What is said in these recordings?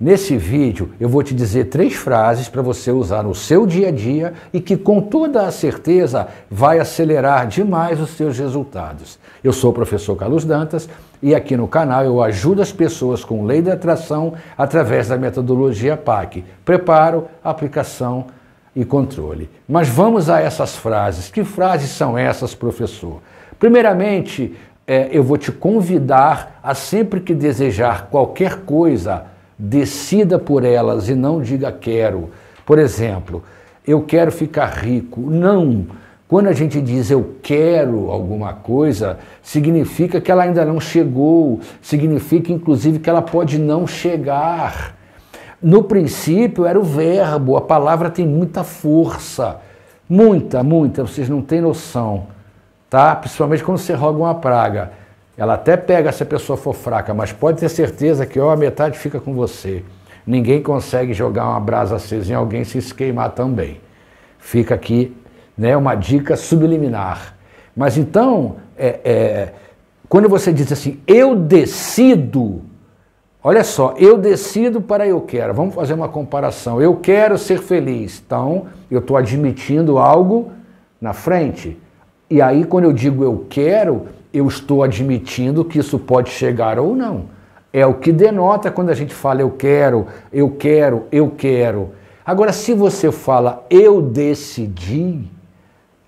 Nesse vídeo eu vou te dizer 3 frases para você usar no seu dia a dia e que com toda a certeza vai acelerar demais os seus resultados. Eu sou o professor Carlos Dantas e aqui no canal eu ajudo as pessoas com lei da atração através da metodologia PAC. Preparo, aplicação e controle. Mas vamos a essas frases. Que frases são essas, professor? Primeiramente, eu vou te convidar a sempre que desejar qualquer coisa, decida por elas e não diga quero. Por exemplo, eu quero ficar rico. Não. Quando a gente diz eu quero alguma coisa, significa que ela ainda não chegou, significa inclusive que ela pode não chegar. No princípio era o verbo, a palavra tem muita força, muita, vocês não têm noção, tá? Principalmente quando você roga uma praga. Ela até pega se a pessoa for fraca, mas pode ter certeza que a metade fica com você. Ninguém consegue jogar uma brasa acesa em alguém se se queimar também. Fica aqui, né, uma dica subliminar. Mas então, quando você diz assim, eu decido, olha só, eu decido para eu quero. Vamos fazer uma comparação. Eu quero ser feliz. Então, eu estou admitindo algo na frente. E aí, quando eu digo eu quero, eu estou admitindo que isso pode chegar ou não. É o que denota quando a gente fala eu quero, eu quero, eu quero. Agora, se você fala eu decidi,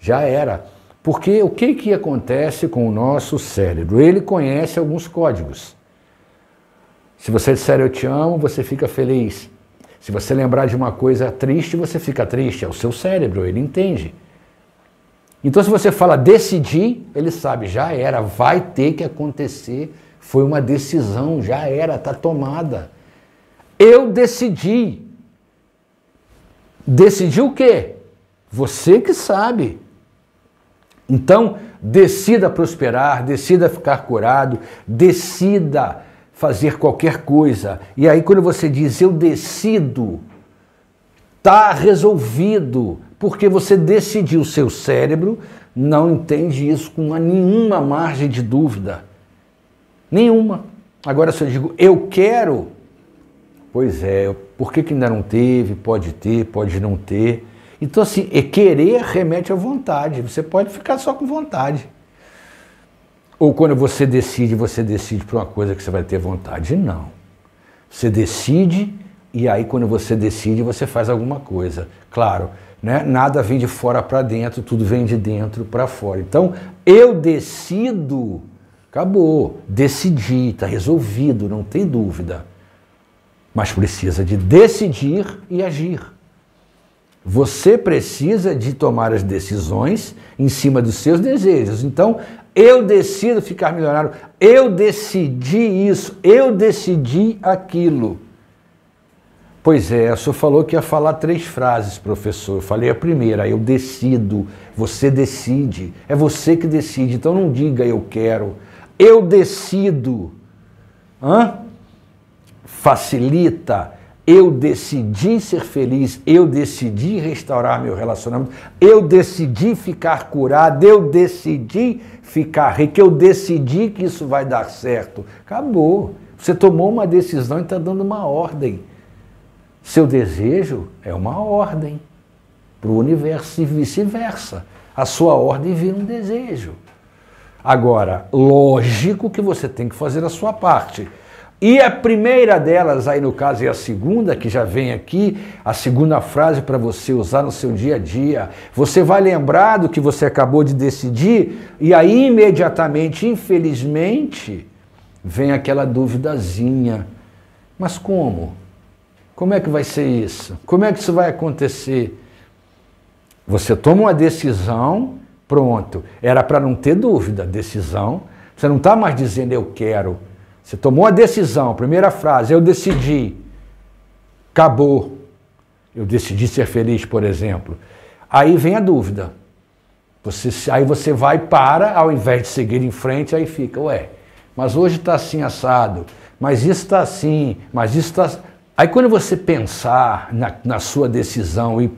já era. Porque o que acontece com o nosso cérebro? Ele conhece alguns códigos. Se você disser eu te amo, você fica feliz. Se você lembrar de uma coisa triste, você fica triste. É o seu cérebro, ele entende. Então se você fala decidir, ele sabe, já era, vai ter que acontecer. Foi uma decisão, já era, está tomada. Eu decidi. Decidi o quê? Você que sabe. Então, decida prosperar, decida ficar curado, decida fazer qualquer coisa. E aí quando você diz eu decido, está resolvido, porque você decidiu. O seu cérebro não entende isso com nenhuma margem de dúvida. Nenhuma. Agora se eu digo eu quero, pois é, por que ainda não teve? Pode ter, pode não ter. Então assim, querer remete à vontade. Você pode ficar só com vontade. Ou quando você decide por uma coisa que você vai ter vontade. Não. Você decide e aí quando você decide você faz alguma coisa. Claro, né? Nada vem de fora para dentro, tudo vem de dentro para fora. Então, eu decido, acabou. Decidi, está resolvido, não tem dúvida. Mas precisa de decidir e agir. Você precisa de tomar as decisões em cima dos seus desejos. Então, eu decido ficar milionário, eu decidi isso, eu decidi aquilo. Pois é, o senhor falou que ia falar 3 frases, professor. Eu falei a primeira, eu decido, você decide, é você que decide. Então não diga eu quero, eu decido. Facilita. Eu decidi ser feliz, eu decidi restaurar meu relacionamento, eu decidi ficar curado, eu decidi ficar rico, eu decidi que isso vai dar certo. Acabou. Você tomou uma decisão e está dando uma ordem. Seu desejo é uma ordem para o universo e vice-versa. A sua ordem vira um desejo. Agora, lógico que você tem que fazer a sua parte. E a primeira delas, aí no caso, é a segunda, que já vem aqui, a segunda frase para você usar no seu dia a dia. Você vai lembrar do que você acabou de decidir e aí imediatamente, infelizmente, vem aquela duvidazinha. Mas como? Como é que vai ser isso? Como é que isso vai acontecer? Você toma uma decisão, pronto. Era para não ter dúvida, decisão. Você não está mais dizendo eu quero. Você tomou a decisão, primeira frase, eu decidi, acabou. Eu decidi ser feliz, por exemplo. Aí vem a dúvida. Aí você vai para, ao invés de seguir em frente, aí fica, ué, mas hoje está assim assado, mas isso está assim, mas isso está... Aí quando você pensar na sua decisão e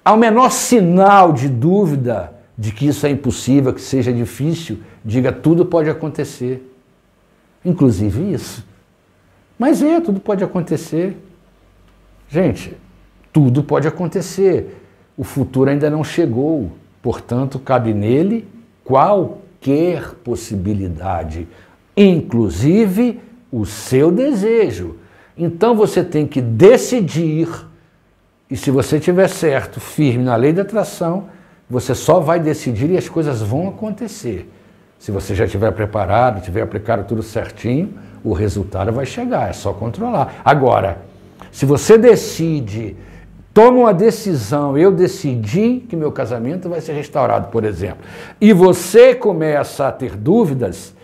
ao menor sinal de dúvida de que isso é impossível, que seja difícil, diga tudo pode acontecer. Inclusive isso. Mas tudo pode acontecer. Gente, tudo pode acontecer. O futuro ainda não chegou, portanto, cabe nele qualquer possibilidade, inclusive o seu desejo. Então você tem que decidir, e se você estiver certo, firme na lei da atração, você só vai decidir e as coisas vão acontecer. Se você já estiver preparado, tiver aplicado tudo certinho, o resultado vai chegar, é só controlar. Agora, se você decide, toma uma decisão, eu decidi que meu casamento vai ser restaurado, por exemplo, e você começa a ter dúvidas,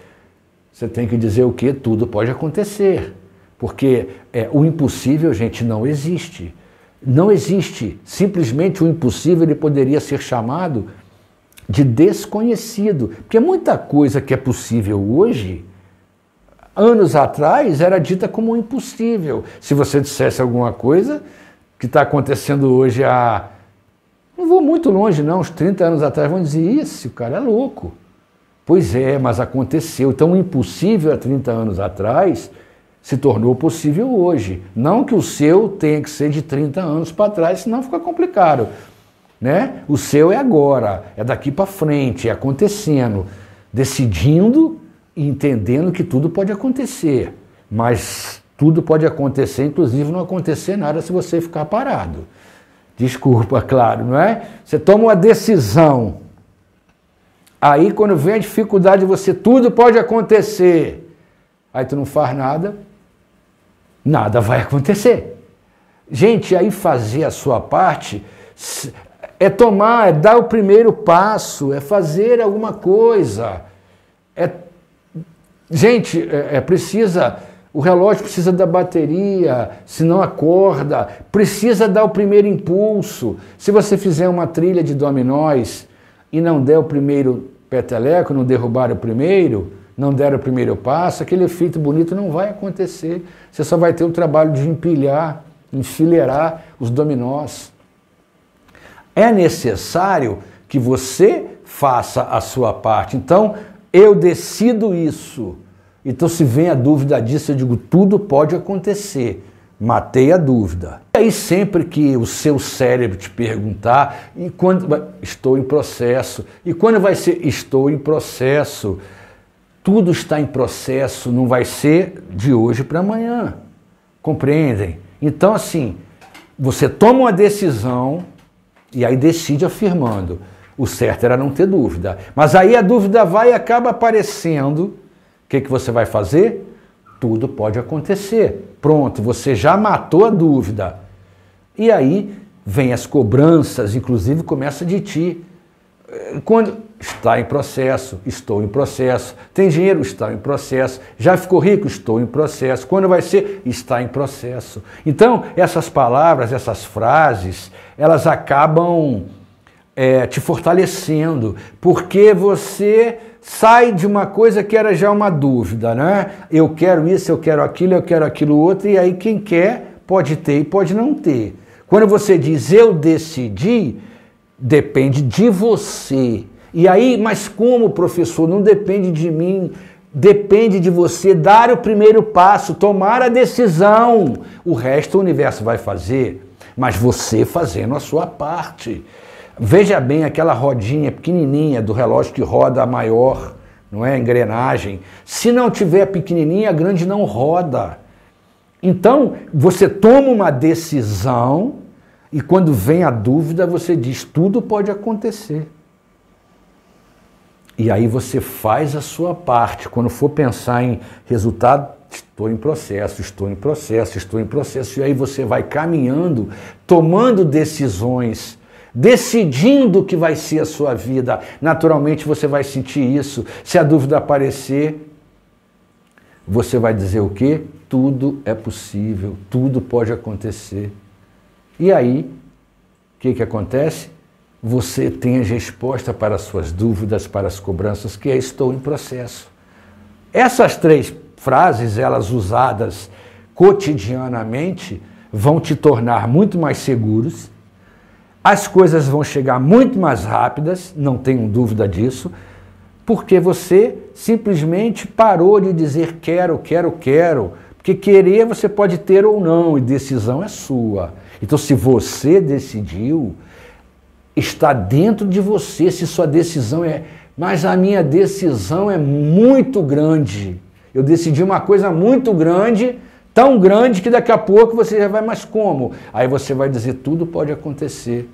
você tem que dizer o quê? Tudo pode acontecer. Porque o impossível, gente, não existe. Não existe. Simplesmente o impossível ele poderia ser chamado de desconhecido. Porque muita coisa que é possível hoje, anos atrás, era dita como impossível. Se você dissesse alguma coisa que está acontecendo hoje não vou muito longe não, uns 30 anos atrás vão dizer, isso, o cara é louco. Pois é, mas aconteceu. Então o impossível há 30 anos atrás se tornou possível hoje. Não que o seu tenha que ser de 30 anos para trás, senão fica complicado. Né? O seu é agora, é daqui para frente, é acontecendo, decidindo e entendendo que tudo pode acontecer. Mas tudo pode acontecer, inclusive não acontecer nada se você ficar parado. Desculpa, claro, não é? Você toma uma decisão. Aí quando vem a dificuldade, tudo pode acontecer. Aí tu não faz nada, nada vai acontecer. Gente, aí fazer a sua parte é dar o primeiro passo, é fazer alguma coisa. Gente, o relógio precisa da bateria, senão acorda, precisa dar o primeiro impulso. Se você fizer uma trilha de dominós e não der o primeiro peteleco, não derrubar o primeiro, não der o primeiro passo, aquele efeito bonito não vai acontecer. Você só vai ter o trabalho de empilhar, enfileirar os dominós. É necessário que você faça a sua parte. Então, eu decido isso. Então, se vem a dúvida disso, eu digo, tudo pode acontecer. Matei a dúvida. E aí, sempre que o seu cérebro te perguntar, e quando estou em processo, e quando vai ser, estou em processo. Tudo está em processo, não vai ser de hoje para amanhã. Compreendem? Então, assim, você toma uma decisão e aí decide afirmando. O certo era não ter dúvida. Mas aí a dúvida vai e acaba aparecendo. O que você vai fazer? Tudo pode acontecer. Pronto, você já matou a dúvida. E aí vem as cobranças, inclusive começa de ti. Quando está em processo, estou em processo. Tem dinheiro, está em processo. Já ficou rico, estou em processo. Quando vai ser, está em processo. Então, essas palavras, essas frases, elas acabam te fortalecendo, porque você sai de uma coisa que era já uma dúvida, né? Eu quero isso, eu quero aquilo outro, e aí quem quer pode ter e pode não ter. Quando você diz eu decidi, depende de você. E aí, mas como, professor? Não depende de mim, depende de você dar o primeiro passo, tomar a decisão. O resto o universo vai fazer, mas você fazendo a sua parte. Veja bem aquela rodinha pequenininha do relógio que roda a maior, não é? Engrenagem. Se não tiver pequenininha, a grande não roda. Então, você toma uma decisão e quando vem a dúvida, você diz, tudo pode acontecer. E aí você faz a sua parte. Quando for pensar em resultado, estou em processo, estou em processo, estou em processo. E aí você vai caminhando, tomando decisões, decidindo o que vai ser a sua vida. Naturalmente você vai sentir isso. Se a dúvida aparecer, você vai dizer o quê? Tudo é possível, tudo pode acontecer. E aí, o que acontece? Você tem a resposta para as suas dúvidas, para as cobranças, que é estou em processo. Essas 3 frases, elas usadas cotidianamente, vão te tornar muito mais seguros, as coisas vão chegar muito mais rápidas, não tenham dúvida disso, porque você simplesmente parou de dizer quero, quero, quero, Porque querer você pode ter ou não, e decisão é sua. Então, se você decidiu, está dentro de você, se sua decisão é... Mas a minha decisão é muito grande. Eu decidi uma coisa muito grande, tão grande que daqui a pouco você já vai, mas como? Aí você vai dizer, tudo pode acontecer.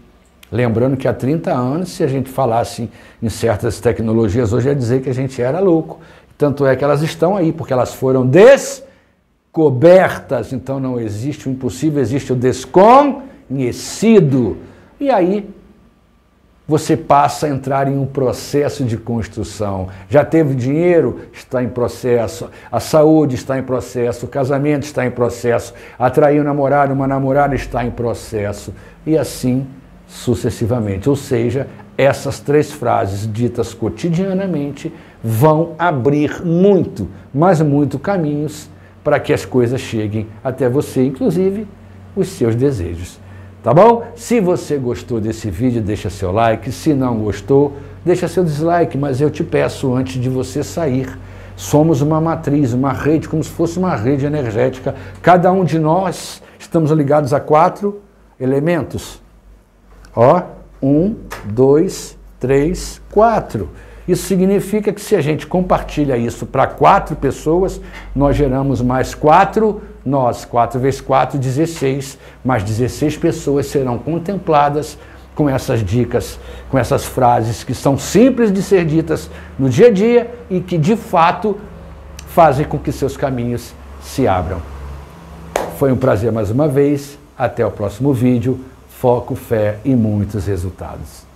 Lembrando que há 30 anos, se a gente falasse em certas tecnologias, hoje ia dizer que a gente era louco. Tanto é que elas estão aí, porque elas foram descobertas. Então não existe o impossível, existe o desconhecido. E aí você passa a entrar em um processo de construção. Já teve dinheiro? Está em processo. A saúde está em processo. O casamento está em processo. Atrair um namorado, uma namorada está em processo. E assim sucessivamente. Ou seja, essas 3 frases ditas cotidianamente vão abrir muito, mas muito caminhos para que as coisas cheguem até você, inclusive os seus desejos. Tá bom? Se você gostou desse vídeo, deixa seu like. Se não gostou, deixa seu dislike. Mas eu te peço, antes de você sair, somos uma matriz, uma rede, como se fosse uma rede energética. Cada um de nós estamos ligados a 4 elementos. Ó, 1, 2, 3, 4. Isso significa que se a gente compartilha isso para 4 pessoas, nós geramos mais 4 nós. 4 vezes 4, 16. Mais 16 pessoas serão contempladas com essas dicas, com essas frases que são simples de ser ditas no dia a dia e que, de fato, fazem com que seus caminhos se abram. Foi um prazer mais uma vez. Até o próximo vídeo. Foco, fé e muitos resultados.